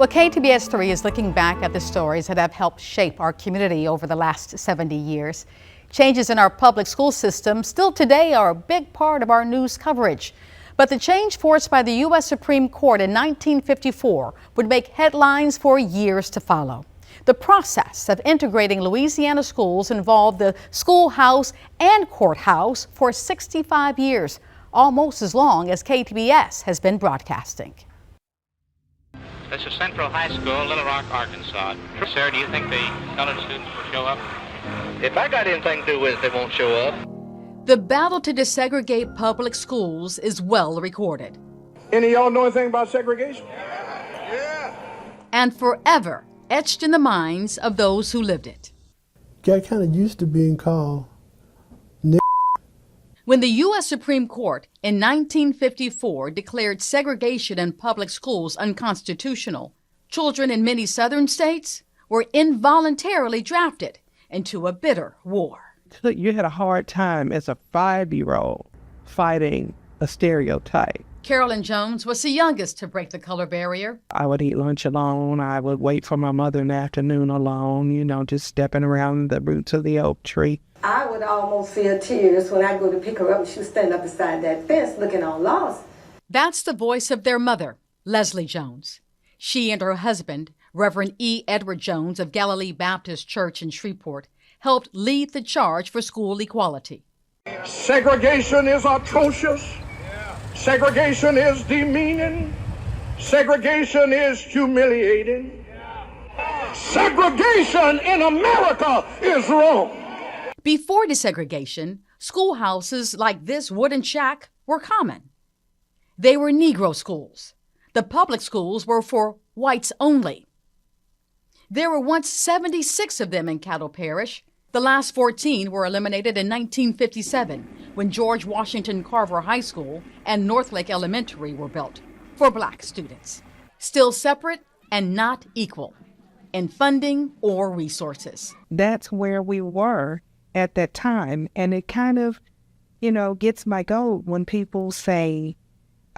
Well, KTBS 3 is looking back at the stories that have helped shape our community over the last 70 years. Changes in our public school system still today are a big part of our news coverage. But the change forced by the U.S. Supreme Court in 1954 would make headlines for years to follow. The process of integrating Louisiana schools involved the schoolhouse and courthouse for 65 years, almost as long as KTBS has been broadcasting. This is Central High School, Little Rock, Arkansas. Sir, do you think the colored students will show up? If I got anything to do with it, they won't show up. The battle to desegregate public schools is well recorded. Any of y'all know anything about segregation? Yeah. And forever etched in the minds of those who lived it. Got kind of used to being called When the U.S. Supreme Court in 1954 declared segregation in public schools unconstitutional, children in many southern states were involuntarily drafted into a bitter war. You had a hard time as a 5-year-old fighting a stereotype. Carolyn Jones was the youngest to break the color barrier. I would eat lunch alone. I would wait for my mother in the afternoon alone, just stepping around the roots of the oak tree. I would almost feel tears when I go to pick her up and she was standing up beside that fence looking all lost. That's the voice of their mother, Leslie Jones. She and her husband, Reverend E. Edward Jones of Galilee Baptist Church in Shreveport, helped lead the charge for school equality. Segregation is atrocious. Segregation is demeaning. Segregation is humiliating. Segregation in America is wrong. Before desegregation, schoolhouses like this wooden shack were common. They were Negro schools. The public schools were for whites only. There were once 76 of them in Caddo Parish. The last 14 were eliminated in 1957 when George Washington Carver High School and Northlake Elementary were built for black students. Still separate and not equal in funding or resources. That's where we were at that time, and it kind of, gets my goat when people say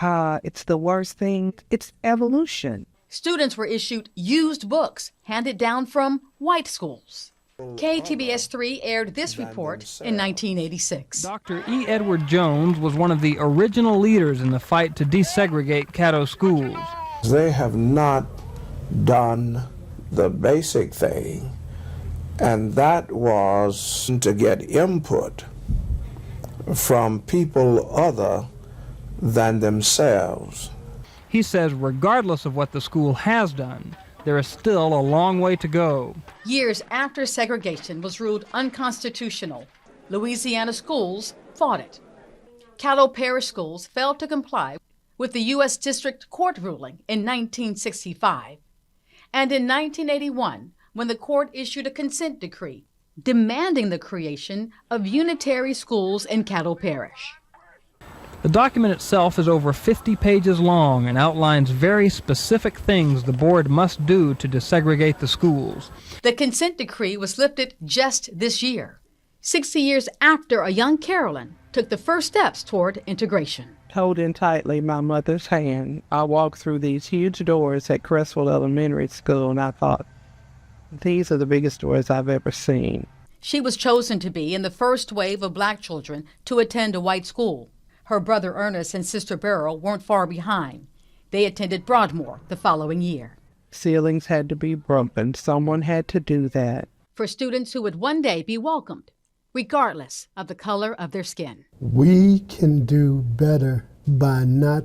it's the worst thing. It's evolution. Students were issued used books handed down from white schools. KTBS 3 aired this report in 1986. Dr. E. Edward Jones was one of the original leaders in the fight to desegregate Caddo schools. They have not done the basic thing, and that was to get input from people other than themselves. He says regardless of what the school has done, there is still a long way to go. Years after segregation was ruled unconstitutional, Louisiana schools fought it. Caddo Parish schools failed to comply with the U.S. District Court ruling in 1965. And in 1981, when the court issued a consent decree demanding the creation of unitary schools in Caddo Parish. The document itself is over 50 pages long and outlines very specific things the board must do to desegregate the schools. The consent decree was lifted just this year, 60 years after a young Carolyn took the first steps toward integration. Holding tightly my mother's hand, I walked through these huge doors at Crestwell Elementary School, and I thought, these are the biggest doors I've ever seen. She was chosen to be in the first wave of black children to attend a white school. Her brother Ernest and sister Beryl weren't far behind. They attended Broadmoor the following year. Ceilings had to be broken. Someone had to do that. For students who would one day be welcomed, regardless of the color of their skin. We can do better by not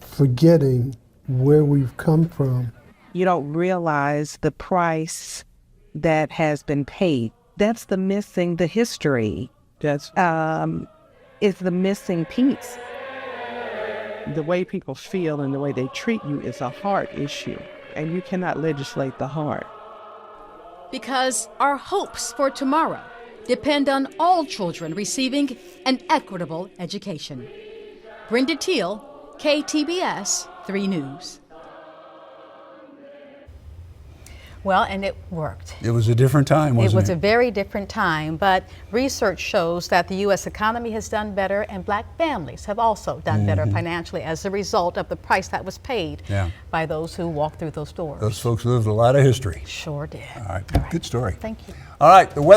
forgetting where we've come from. You don't realize the price that has been paid. That's the history. That's is the missing piece. The way people feel and the way they treat you is a heart issue, and you cannot legislate the heart. Because our hopes for tomorrow depend on all children receiving an equitable education. Brenda Teal, KTBS 3 News. Well, and it worked. It was a different time, wasn't it? It was a very different time, but research shows that the U.S. economy has done better, and black families have also done better financially as a result of the price that was paid by those who walked through those doors. Those folks lived a lot of history. Sure did. All right, good story. Thank you. All right, the weather.